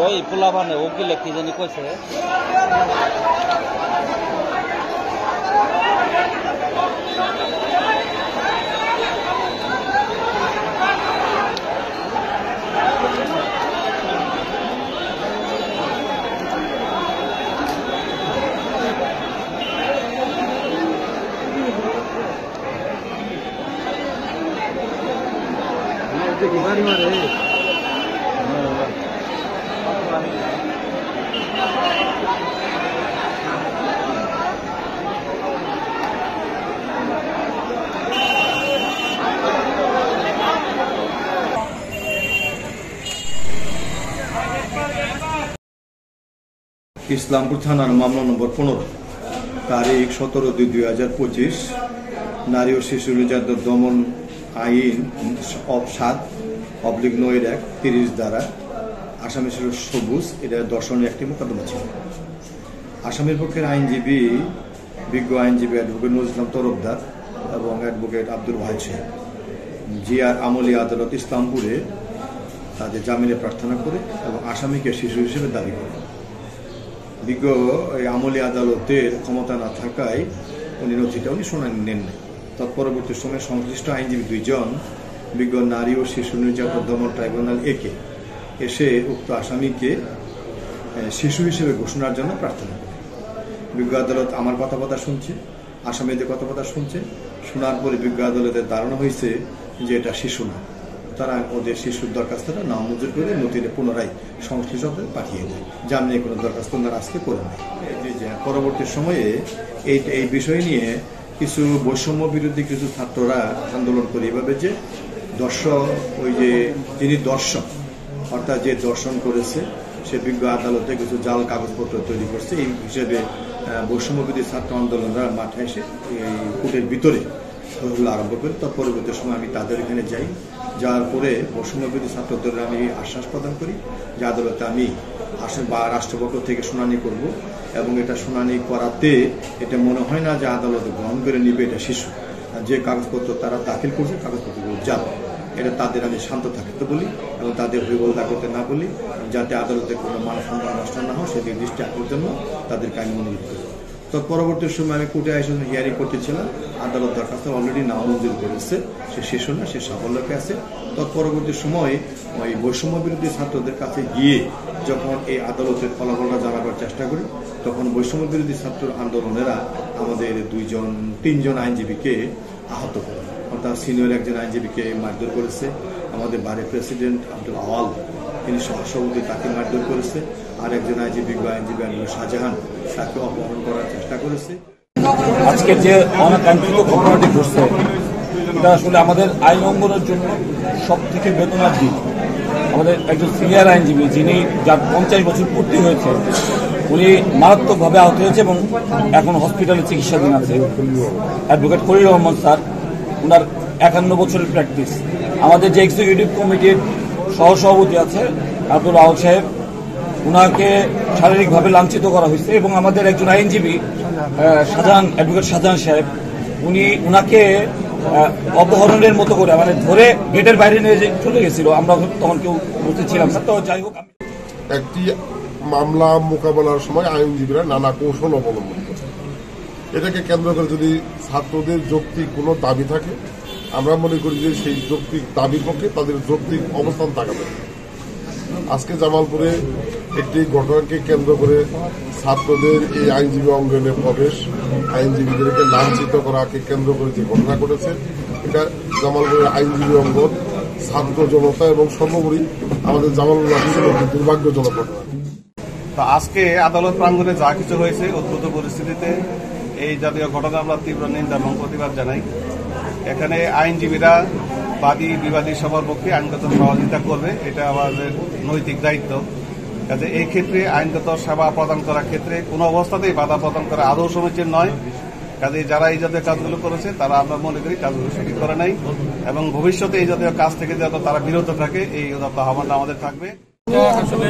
ওই পোলাবানে উকিলে কি জানি কইছে बारी मारे ইসলামপুর থানার মামলা নম্বর 15 তারিখ 17/2/2025 নারী ও শিশু নির্যাতন দমন আইন 7/9/30 দ্বারা আসামি ছিল সবুজ। এটা দর্শনের একটি মোকদ্দমা ছিল। আসামির পক্ষের আইনজীবী বিজ্ঞ আইনজীবী অ্যাডভোকেট নজরুল ইসলাম তরফদার এবং অ্যাডভোকেট আব্দুল ওয়াহিদ সাহেব জিআর আমলি আদালত ইসলামপুরে তাদের জামিনে প্রার্থনা করে এবং আসামিকে শিশু হিসেবে দাবি করে। বিজ্ঞ আমলি আদালতের ক্ষমতা না থাকায় উনি নথিটা শুনানি নেন নাই। তৎপরবর্তী সময়ে সংশ্লিষ্ট আইনজীবী 2 জন বিজ্ঞ নারী ও শিশু নির্যাতন দমন ট্রাইব্যুনাল একে এসে উক্ত আসামিকে শিশু হিসেবে ঘোষণার জন্য প্রার্থনা করে। বিজ্ঞ আদালত আমার কথা শুনছে, আসামিদের কথা শুনছে। শোনার পরে বিজ্ঞ আদালতের ধারণা হয়েছে যে এটা শিশু না। তারা ওদের শিশুর দরখাস্তটা নামঞ্জুর করে নথিটা পুনরায় সংশ্লিষ্টদের পাঠিয়ে দেয়। জামিনে কোনো দরখাস্ত তারা আজকে করে নেয়। পরবর্তী সময়ে এই বিষয় নিয়ে কিছু বৈষম্য বিরোধী কিছু ছাত্ররা আন্দোলন করে এভাবে যে দর্শন ওই যে যিনি দর্শন অর্থাৎ যে দর্শন করেছে সে বিজ্ঞ আদালতে কিছু জাল কাগজপত্র তৈরি করছে। এই হিসেবে বৈষম্য বিরোধী ছাত্র আন্দোলনরা মাঠে এসে এই কোর্টের ভিতরে আরম্ভ করে। পরবর্তী সময় আমি তাদের এখানে যাই। যাওয়ার পরে বৈষম্য বিরোধী ছাত্রদের আমি আশ্বাস প্রদান করি যে আদালতে আমি রাষ্ট্রপক্ষ থেকে শুনানি করব এবং এটা শুনানি করাতে এটা মনে হয় না যে আদালত গ্রহণ করে নিবে এটা শিশু। যে কাগজপত্র তারা দাখিল করছে কাগজপত্রগুলো জাল। এটা তাদের আমি শান্ত থাকতে বলি এবং তাদের হইবলতা করতে না বলি, যাতে আদালতে কোনো মানসম্মান নষ্ট না হয় সেদিকে দৃষ্টি আকর্ষণের জন্য তাদেরকে আমি অনুরোধ করি। তো পরবর্তী সময় আমি কোর্টে এসে হিয়ারিং করতেছিলাম। আদালত দরখাস্ত অলরেডি নামঞ্জুর করেছে। সে শিশু না, সে সাফল্যকে আছে। তৎপরবর্তী সময় ওই বৈষম্য বিরোধী ছাত্রদের কাছে গিয়ে যখন এই আদালতের ফলাফলটা জানাবার চেষ্টা করি তখন বৈষম্য বিরোধী ছাত্র আন্দোলনেরা আমাদের 3 জন আইনজীবীকে আহত করে, অর্থাৎ সিনিয়র একজন আইনজীবীকে মারধর করেছে। আমাদের বারের প্রেসিডেন্ট আব্দুল আওয়াল তিনি সহসভাপতি তাকে মারধর করেছে। আর একজন আইনজীবী শাহজাহান তাকে অপহরণ করার চেষ্টা করেছে। আজকে যে অনাকাঙ্ক্ষিত ঘটনাটি ঘটছে এটা আসলে আমাদের আইন অঙ্গনের জন্য সব থেকে বেদনার দিক। আমাদের একজন সিনিয়র আইনজীবী যিনি যার 50 বছর পূর্তি হয়েছে উনি মারাত্মকভাবে আহত হয়েছে এবং এখন হসপিটালে চিকিৎসাধীন আছে। অ্যাডভোকেট খলিল রহমান স্যার, ওনার 51 বছরের প্র্যাকটিস। আমাদের যে এক্সিকিউটিভ কমিটির সহসভাপতি আছে আব্দুল আওয়াল সাহেব, উনাকে শারীরিকভাবে লাঞ্ছিত করা হয়েছে এবং আমাদের একজন আইনজীবী অ্যাডভোকেট শাহজাহান সাহেব উনাকে অপহরণের মতো করে মানে ধরে গেটের বাইরে নিয়ে চলে গেছিল। আমরা তখন কেউ উপস্থিত ছিলাম না। তো যাই হোক, একটি মামলা মোকাবেলার সময় আইনজীবীরা নানা কৌশল অবলম্বন করে। এটাকে কেন্দ্র করে যদি ছাত্রদের যৌক্তিক কোনো দাবি থাকে আমরা মনে করি যে সেই যৌক্তিক দাবির পক্ষে তাদের যৌক্তিক অবস্থান থাকবে। আজকে জামালপুরে একটি ঘটনাকে কেন্দ্র করে ছাত্রদের এই আইনজীবী অঙ্গনে প্রবেশ, আইনজীবীদেরকে লাঞ্ছিত করাকে কেন্দ্র করে যে ঘটনা ঘটেছে এটা জামালপুরের আইনজীবী অঙ্গন, ছাত্র জনতা এবং সর্বোপরি আমাদের জামালপুর রাজ্যের একটি দুর্ভাগ্যজনক ঘটনা। তো আজকে আদালত প্রাঙ্গণে যা কিছু হয়েছে অদ্ভুত পরিস্থিতিতে এই জাতীয় ঘটনা আমরা তীব্র নিন্দা এবং প্রতিবাদ জানাই। এখানে আইনজীবীরা বাদী বিবাদী সবার পক্ষে আইনগত সহযোগিতা করবে, এটা আমাদের নৈতিক দায়িত্ব। কাজে এই ক্ষেত্রে আইনগত সেবা প্রদান করার ক্ষেত্রে কোনো অবস্থাতেই বাধা প্রদান করা আদৌ সমীচীন নয়। কাজে যারা এই জাতীয় কাজগুলো করেছে তারা আমরা মনে করি কাজগুলো সঠিক করে নাই এবং ভবিষ্যতে এই জাতীয় কাজ থেকে যাতে তারা বিরত থাকে এই আহ্বানটা আমাদের থাকবে। আসলে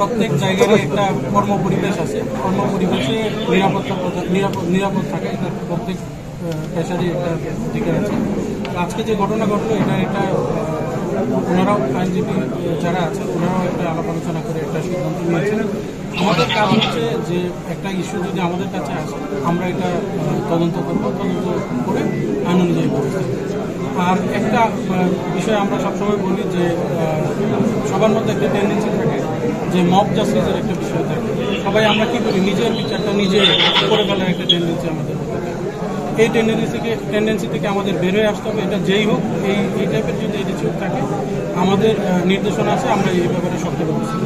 প্রত্যেক জায়গায় একটা কর্ম পরিবেশ আছে, কর্ম পরিবেশে নিরাপদ থাকে, এটা প্রত্যেক পেশারই একটা অধিকার আছে। আজকে যে ঘটনা ঘটলো এটা ওনারাও আইনজীবী যারা আছে ওনারাও একটা আলাপ আলোচনা করে একটা সিদ্ধান্ত নিয়েছেন। আমাদের কাজ হচ্ছে যে একটা ইস্যু যদি আমাদের কাছে আসে আমরা এটা তদন্ত করব, তদন্ত করে আইন অনুযায়ী ব্যবস্থা করব। আর একটা বিষয় আমরা সবসময় বলি যে সবার মধ্যে একটা টেন্ডেন্সি থাকে যে মব জাস্টিসের একটা বিষয় থাকে। সবাই আমরা কী করি, নিজের বিচারটা নিজে করে ফেলার একটা টেন্ডেন্সি আমাদের মধ্যে থাকে। এই টেন্ডেন্সি থেকে আমাদের বের হয়ে আসতে হবে। এটা যেই হোক, এই টাইপের যদি এটিচিউড থাকে, আমাদের নির্দেশনা আছে, আমরা এই ব্যাপারে সক্রিয় ব্যবস্থা